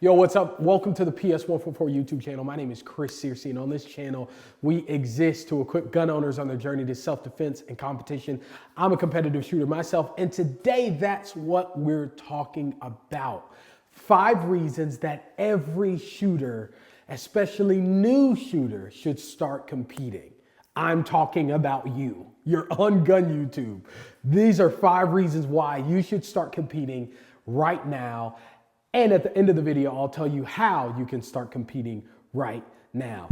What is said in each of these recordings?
Yo, what's up? Welcome to the PS144 YouTube channel. My name is Chris Searcy, and on this channel, we exist to equip gun owners on their journey to self-defense and competition. I'm a competitive shooter myself, and today that's what we're talking about. 5 reasons that every shooter, especially new shooter, should start competing. I'm talking about you. You're on Gun YouTube. These are 5 reasons why you should start competing right now. And at the end of the video, I'll tell you how you can start competing right now.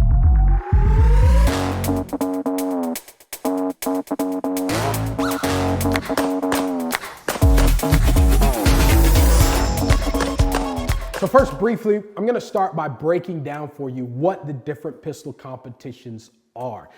So first, briefly, I'm gonna start by breaking down for you what the different pistol competitions are.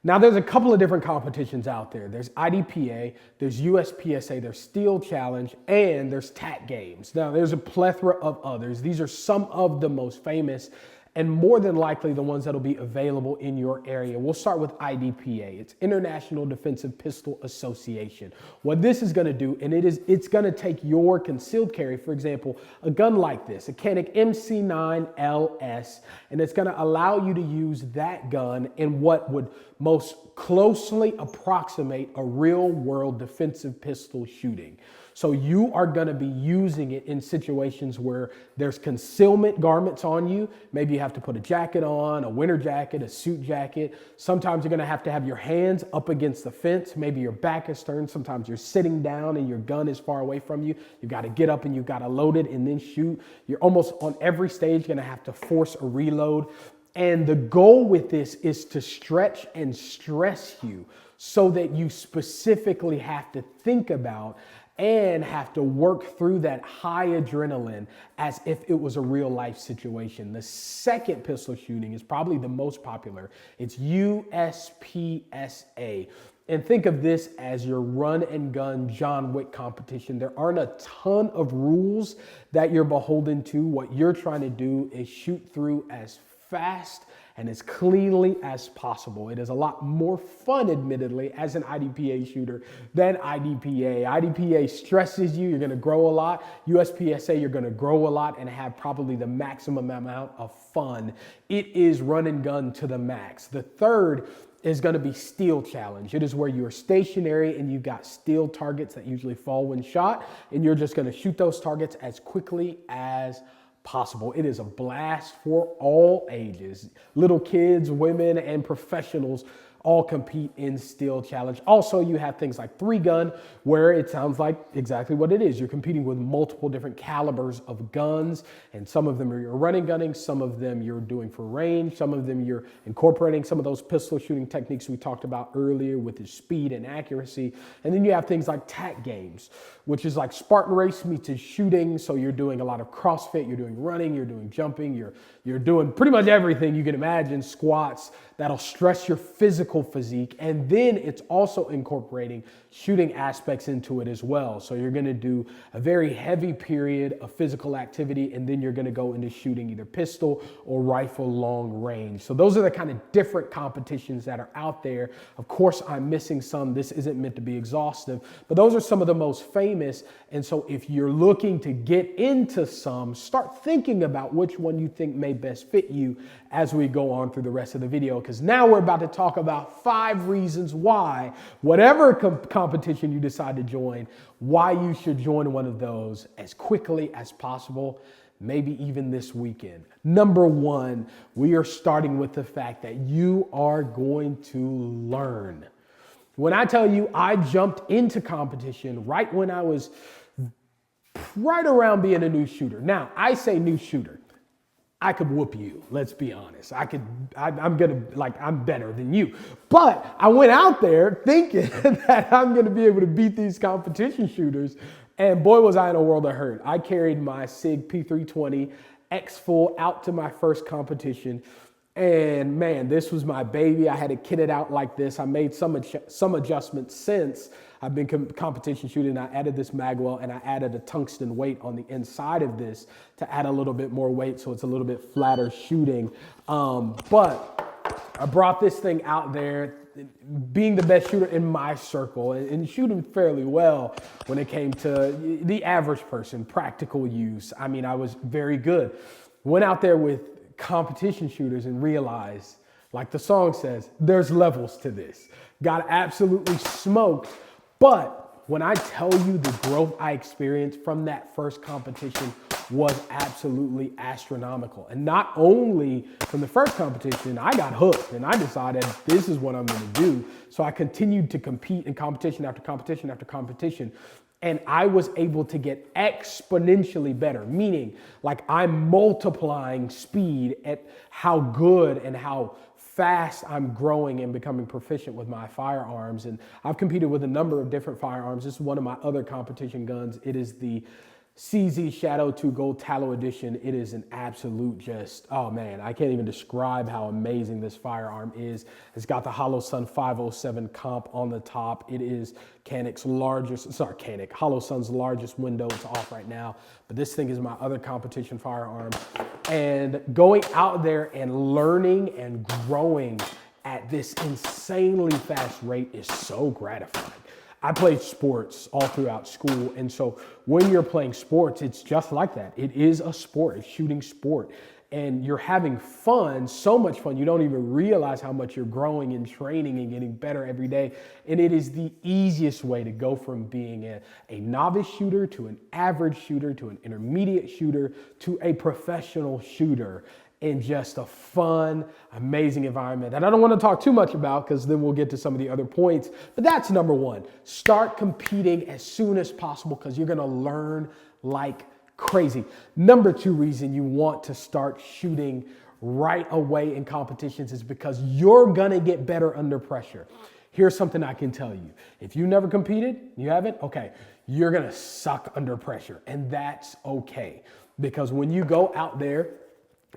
Now, there's a couple of different competitions out there. There's IDPA, there's USPSA, there's Steel Challenge, and there's TAC Games. Now, there's a plethora of others. These are some of the most famous and more than likely the ones that'll be available in your area. We'll start with IDPA. It's International Defensive Pistol Association. What this is gonna do, and it's gonna take your concealed carry, for example, a gun like this, a Canik MC9 LS, and it's gonna allow you to use that gun in what would most closely approximate a real world defensive pistol shooting. So you are gonna be using it in situations where there's concealment garments on you. Maybe you have to put a jacket on, a winter jacket, a suit jacket. Sometimes you're gonna have to have your hands up against the fence. Maybe your back is turned. Sometimes you're sitting down and your gun is far away from you. You gotta get up and you gotta load it and then shoot. You're almost on every stage gonna have to force a reload. And the goal with this is to stretch and stress you so that you specifically have to think about and have to work through that high adrenaline as if it was a real life situation. The second pistol shooting is probably the most popular. It's USPSA. And think of this as your run and gun John Wick competition. There aren't a ton of rules that you're beholden to. What you're trying to do is shoot through as fast and as cleanly as possible. It is a lot more fun, admittedly, as an IDPA shooter than IDPA. IDPA stresses you, you're gonna grow a lot. USPSA, you're gonna grow a lot and have probably the maximum amount of fun. It is run and gun to the max. The third is gonna be Steel Challenge. It is where you're stationary and you've got steel targets that usually fall when shot, and you're just gonna shoot those targets as quickly as possible. It is a blast for all ages. Little kids, women, and professionals all compete in Steel Challenge. Also, you have things like 3-gun, where it sounds like exactly what it is. You're competing with multiple different calibers of guns, and some of them you're running gunning, some of them you're doing for range, some of them you're incorporating some of those pistol shooting techniques we talked about earlier with the speed and accuracy. And then you have things like TAC Games, which is like Spartan Race meets shooting. So you're doing a lot of CrossFit, you're doing running, you're doing jumping, you're doing pretty much everything you can imagine, squats, that'll stress your physical physique. And then it's also incorporating shooting aspects into it as well. So you're gonna do a very heavy period of physical activity, and then you're gonna go into shooting either pistol or rifle long range. So those are the kind of different competitions that are out there. Of course, I'm missing some. This isn't meant to be exhaustive, but those are some of the most famous. And so if you're looking to get into some, start thinking about which one you think may best fit you as we go on through the rest of the video, because now we're about to talk about 5 reasons why, whatever competition you decide to join, why you should join one of those as quickly as possible, maybe even this weekend. Number 1, we are starting with the fact that you are going to learn. When I tell you I jumped into competition right when I was right around being a new shooter. Now, I say new shooter. I could whoop you, let's be honest. I'm better than you. But I went out there thinking that I'm gonna be able to beat these competition shooters, and boy was I in a world of hurt. I carried my SIG P320 X Full out to my first competition, and man, this was my baby. I had to kit it out like this. I made some adjustments since I've been competition shooting. I added this magwell and I added a tungsten weight on the inside of this to add a little bit more weight so it's a little bit flatter shooting. But I brought this thing out there being the best shooter in my circle and shooting fairly well when it came to the average person, practical use. I mean, I was very good. Went out there with competition shooters and realized, like the song says, there's levels to this. Got absolutely smoked. But when I tell you the growth I experienced from that first competition was absolutely astronomical. And not only from the first competition, I got hooked and I decided this is what I'm gonna do. So I continued to compete in competition after competition after competition. And I was able to get exponentially better, meaning like I'm multiplying speed at how good and how fast I'm growing and becoming proficient with my firearms. And I've competed with a number of different firearms. This is one of my other competition guns. It is the CZ Shadow 2 Gold Tallow Edition. It is an absolute just, oh man, I can't even describe how amazing this firearm is. It's got the Holosun 507 comp on the top. It is Holosun's largest window. It's off right now, but this thing is my other competition firearm. And going out there and learning and growing at this insanely fast rate is so gratifying. I played sports all throughout school. And so when you're playing sports, it's just like that. It is a sport, a shooting sport. And you're having fun, so much fun, you don't even realize how much you're growing and training and getting better every day. And it is the easiest way to go from being a novice shooter to an average shooter to an intermediate shooter to a professional shooter in just a fun, amazing environment that I don't want to talk too much about because then we'll get to some of the other points. But that's number one. Start competing as soon as possible because you're going to learn like crazy. Number two reason you want to start shooting right away in competitions is because you're going to get better under pressure. Here's something I can tell you. If you never competed, you haven't, okay, you're going to suck under pressure. And that's okay. Because when you go out there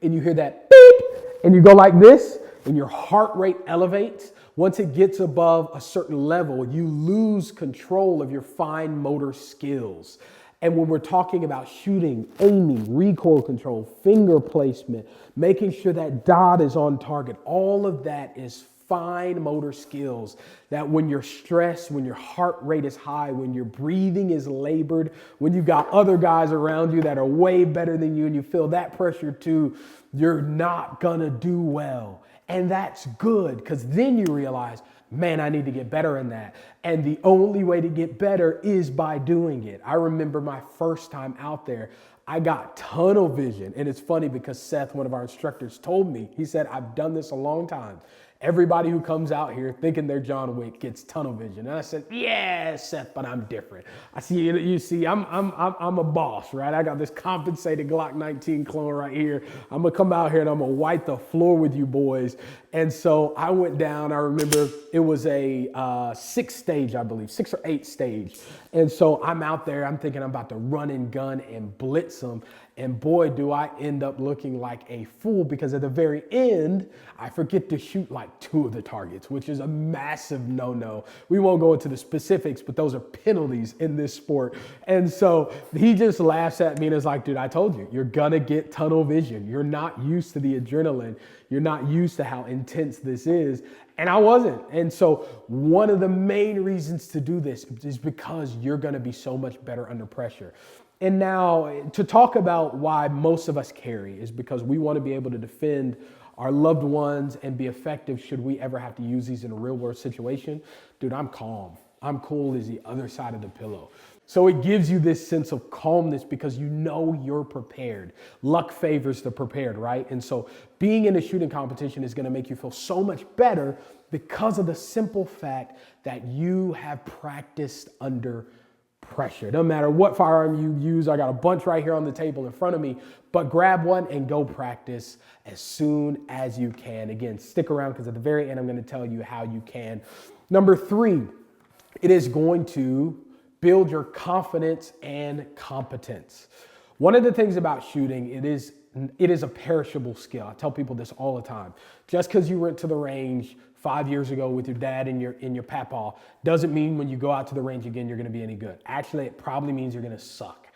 and you hear that beep, and you go like this, and your heart rate elevates, once it gets above a certain level, you lose control of your fine motor skills. And when we're talking about shooting, aiming, recoil control, finger placement, making sure that dot is on target, all of that is fine motor skills that when you're stressed, when your heart rate is high, when your breathing is labored, when you've got other guys around you that are way better than you and you feel that pressure too, you're not gonna do well. And that's good because then you realize, man, I need to get better in that. And the only way to get better is by doing it. I remember my first time out there, I got tunnel vision. And it's funny because Seth, one of our instructors, told me, he said, I've done this a long time. Everybody who comes out here thinking they're John Wick gets tunnel vision. And I said, yeah, Seth, but I'm different. I see, you see, I'm a boss, right? I got this compensated Glock 19 clone right here. I'm gonna come out here and I'm gonna wipe the floor with you boys. And so I went down, I remember it was a 6 stage, I believe, 6 or 8 stage. And so I'm out there, I'm thinking I'm about to run and gun and blitz them. And boy, do I end up looking like a fool because at the very end, I forget to shoot like 2 of the targets, which is a massive no-no. We won't go into the specifics, but those are penalties in this sport. And so he just laughs at me and is like, dude, I told you, you're gonna get tunnel vision. You're not used to the adrenaline. You're not used to how intense this is. And I wasn't. And so one of the main reasons to do this is because you're gonna be so much better under pressure. And now to talk about why most of us carry is because we want to be able to defend our loved ones and be effective should we ever have to use these in a real world situation. Dude, I'm calm. I'm cool as the other side of the pillow. So it gives you this sense of calmness because you know you're prepared. Luck favors the prepared, right? And so being in a shooting competition is going to make you feel so much better because of the simple fact that you have practiced under pressure. Doesn't matter what firearm you use. I got a bunch right here on the table in front of me, but grab one and go practice as soon as you can. Again, stick around because at the very end, I'm going to tell you how you can. Number 3, it is going to build your confidence and competence. One of the things about shooting, it is a perishable skill. I tell people this all the time. Just because you went to the range 5 years ago with your dad and your papaw doesn't mean when you go out to the range again, you're going to be any good. Actually, it probably means you're going to suck.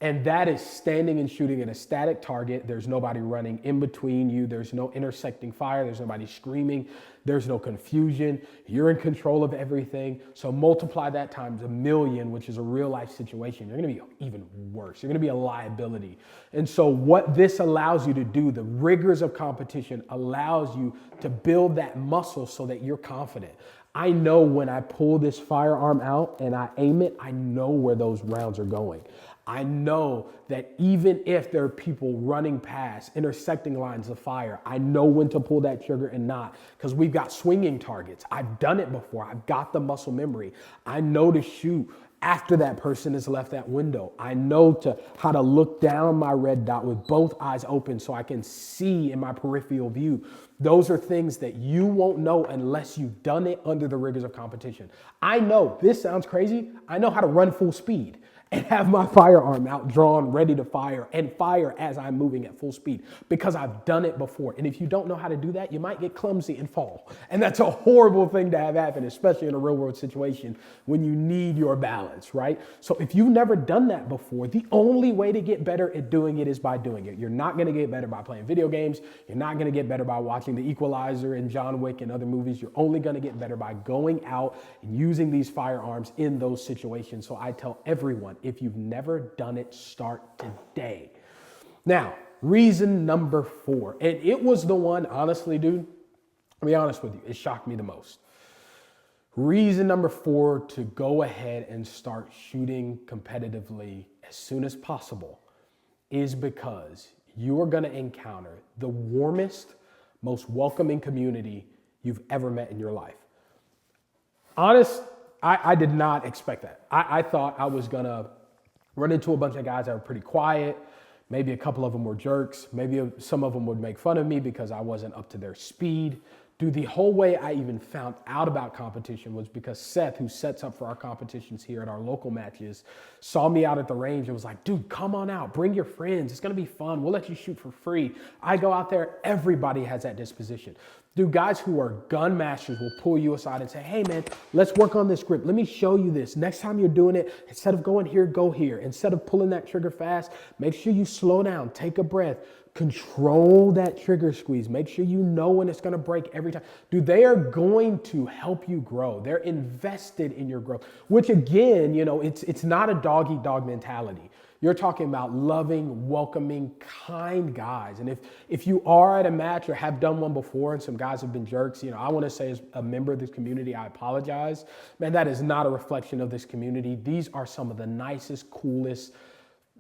And that is standing and shooting at a static target. There's nobody running in between you. There's no intersecting fire. There's nobody screaming. There's no confusion. You're in control of everything. So multiply that times 1,000,000, which is a real life situation. You're going to be even worse. You're going to be a liability. And so what this allows you to do, the rigors of competition allows you to build that muscle so that you're confident. I know when I pull this firearm out and I aim it, I know where those rounds are going. I know that even if there are people running past, intersecting lines of fire, I know when to pull that trigger and not, because we've got swinging targets. I've done it before. I've got the muscle memory. I know to shoot after that person has left that window. I know how to look down my red dot with both eyes open so I can see in my peripheral view. Those are things that you won't know unless you've done it under the rigors of competition. I know, this sounds crazy, I know how to run full speed and have my firearm out drawn, ready to fire, and fire as I'm moving at full speed because I've done it before. And if you don't know how to do that, you might get clumsy and fall. And that's a horrible thing to have happen, especially in a real world situation when you need your balance, right? So if you've never done that before, the only way to get better at doing it is by doing it. You're not gonna get better by playing video games. You're not gonna get better by watching The Equalizer and John Wick and other movies. You're only gonna get better by going out and using these firearms in those situations. So I tell everyone, if you've never done it, start today. Now, reason number 4, and it was the one, honestly, dude, I'll be honest with you, it shocked me the most. Reason number 4 to go ahead and start shooting competitively as soon as possible is because you are gonna encounter the warmest, most welcoming community you've ever met in your life. I did not expect that. I thought I was gonna run into a bunch of guys that were pretty quiet. Maybe a couple of them were jerks. Maybe some of them would make fun of me because I wasn't up to their speed. Dude, the whole way I even found out about competition was because Seth, who sets up for our competitions here at our local matches, saw me out at the range and was like, dude, come on out, bring your friends. It's gonna be fun. We'll let you shoot for free. I go out there, everybody has that disposition. Dude, guys who are gun masters will pull you aside and say, hey man, let's work on this grip. Let me show you this. Next time you're doing it, instead of going here, go here. Instead of pulling that trigger fast, make sure you slow down, take a breath, control that trigger squeeze. Make sure you know when it's gonna break every time. Dude, they are going to help you grow. They're invested in your growth, which again, it's not a dog eat dog mentality. You're talking about loving, welcoming, kind guys. And if you are at a match or have done one before and some guys have been jerks, I want to say as a member of this community, I apologize. Man, that is not a reflection of this community. These are some of the nicest, coolest,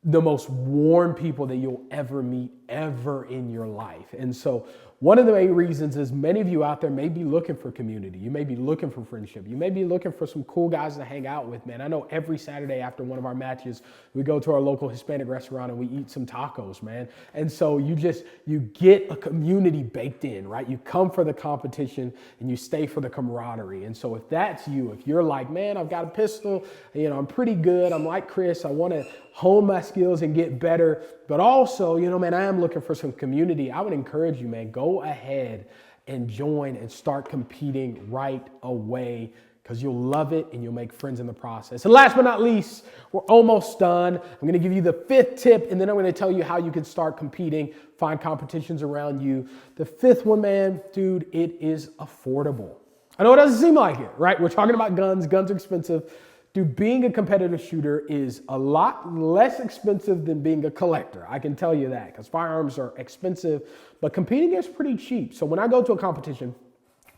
the most warm people that you'll ever meet ever in your life. And so one of the main reasons is many of you out there may be looking for community. You may be looking for friendship. You may be looking for some cool guys to hang out with, man. I know every Saturday after one of our matches, we go to our local Hispanic restaurant and we eat some tacos, man. And so you get a community baked in, right? You come for the competition and you stay for the camaraderie. And so if that's you, if you're like, man, I've got a pistol, I'm pretty good. I'm like Chris. I want to hone my skills and get better. But also, man, I am looking for some community. I would encourage you, man, go ahead and join and start competing right away because you'll love it and you'll make friends in the process. And last but not least, we're almost done. I'm going to give you the 5th tip, and then I'm going to tell you how you can start competing, find competitions around you. The 5th one, man, dude, it is affordable. I know it doesn't seem like it, right? We're talking about guns. Guns are expensive. Dude, being a competitive shooter is a lot less expensive than being a collector. I can tell you that because firearms are expensive, but competing is pretty cheap. So when I go to a competition,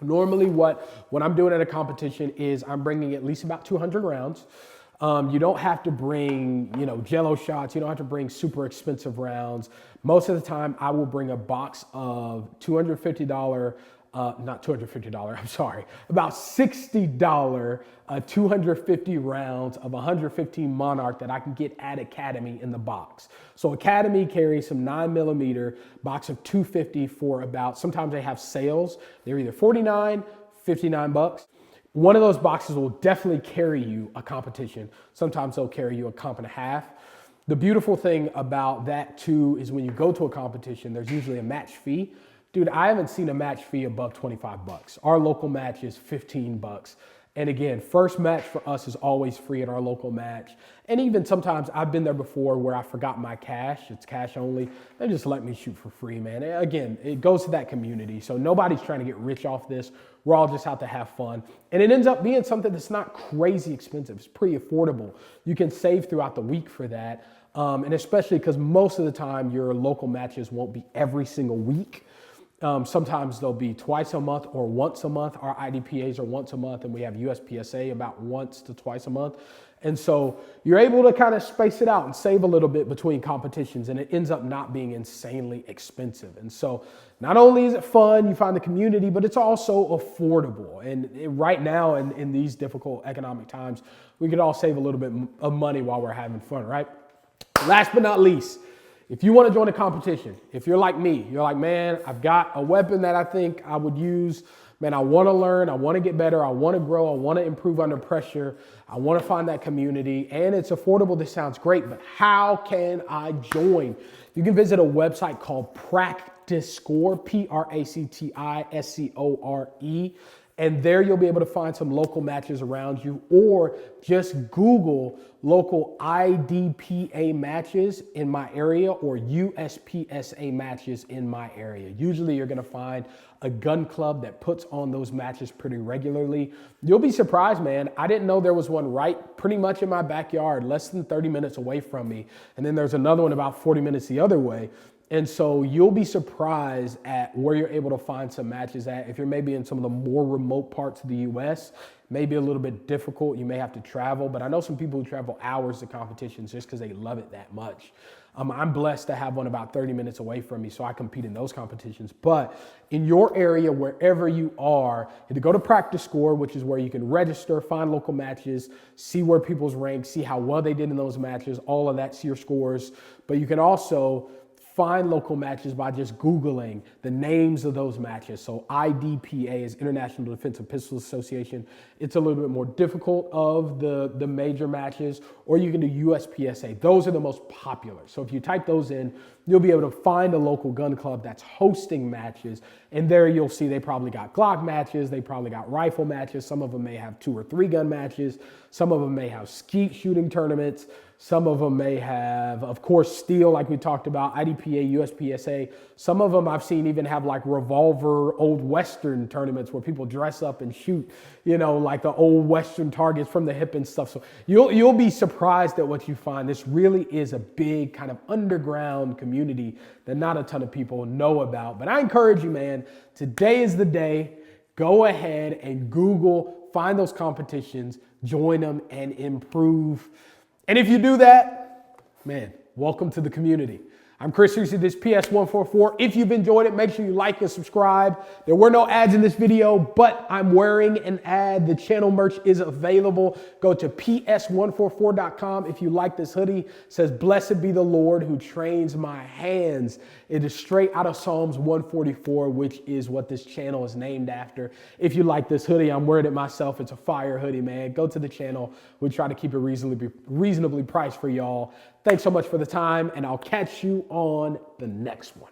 normally what I'm doing at a competition is I'm bringing at least about 200 rounds. You don't have to bring, jello shots. You don't have to bring super expensive rounds. Most of the time I will bring a box of $250, not $250, I'm sorry, about $60 250 rounds of 115 Monarch that I can get at Academy in the box. So Academy carries some 9mm box of 250 for about, sometimes they have sales. They're either $49, $59. One of those boxes will definitely carry you a competition. Sometimes they'll carry you a comp and a half. The beautiful thing about that too is when you go to a competition, there's usually a match fee. Dude, I haven't seen a match fee above $25. Our local match is $15. And again, first match for us is always free at our local match. And even sometimes I've been there before where I forgot my cash. It's cash only. They just let me shoot for free, man. Again, it goes to that community. So nobody's trying to get rich off this. We're all just out to have fun. And it ends up being something that's not crazy expensive. It's pretty affordable. You can save throughout the week for that. And especially because most of the time your local matches won't be every single week. Sometimes they'll be twice a month or once a month. Our IDPAs are once a month, and we have USPSA about once to twice a month. And so you're able to kind of space it out and save a little bit between competitions, and it ends up not being insanely expensive. And so not only is it fun, you find the community, but it's also affordable. And right now in these difficult economic times, we could all save a little bit of money while we're having fun, right? Last but not least, if you want to join a competition, if you're like me, you're like, man, I've got a weapon that I think I would use. Man, I want to learn. I want to get better. I want to grow. I want to improve under pressure. I want to find that community. And it's affordable. This sounds great, but how can I join? You can visit a website called Practice Score, PRACTISCORE. And there you'll be able to find some local matches around you, or just Google local IDPA matches in my area or USPSA matches in my area. Usually you're going to find a gun club that puts on those matches pretty regularly. You'll be surprised, man. I didn't know there was one right pretty much in my backyard, less than 30 minutes away from me. And then there's another one about 40 minutes the other way. And so you'll be surprised at where you're able to find some matches at. If you're maybe in some of the more remote parts of the US, maybe a little bit difficult. You may have to travel, but I know some people who travel hours to competitions just because they love it that much. I'm blessed to have one about 30 minutes away from me, so I compete in those competitions. But in your area, wherever you are, either go to Practice Score, which is where you can register, find local matches, see where people's rank, see how well they did in those matches, all of that, see your scores. But you can also find local matches by just Googling the names of those matches. So IDPA is International Defensive Pistol Association. It's a little bit more difficult of the major matches, or you can do USPSA. Those are the most popular. So if you type those in, you'll be able to find a local gun club that's hosting matches. And there you'll see they probably got Glock matches. They probably got rifle matches. Some of them may have 2 or 3 gun matches. Some of them may have skeet shooting tournaments. Some of them may have, of course, steel, like we talked about, IDPA, USPSA. Some of them I've seen even have like revolver, old Western tournaments where people dress up and shoot, you know, like the old Western targets from the hip and stuff. So you'll be surprised at what you find. This really is a big kind of underground community that not a ton of people know about. But I encourage you, man, today is the day. Go ahead and Google, find those competitions, join them, and improve. And if you do that, man, welcome to the community. I'm Chris Husey, this PS144. If you've enjoyed it, make sure you like and subscribe. There were no ads in this video, but I'm wearing an ad. The channel merch is available. Go to PS144.com. If you like this hoodie, it says, "Blessed be the Lord who trains my hands." It is straight out of Psalms 144, which is what this channel is named after. If you like this hoodie, I'm wearing it myself. It's a fire hoodie, man. Go to the channel. We try to keep it reasonably priced for y'all. Thanks so much for the time, and I'll catch you on the next one.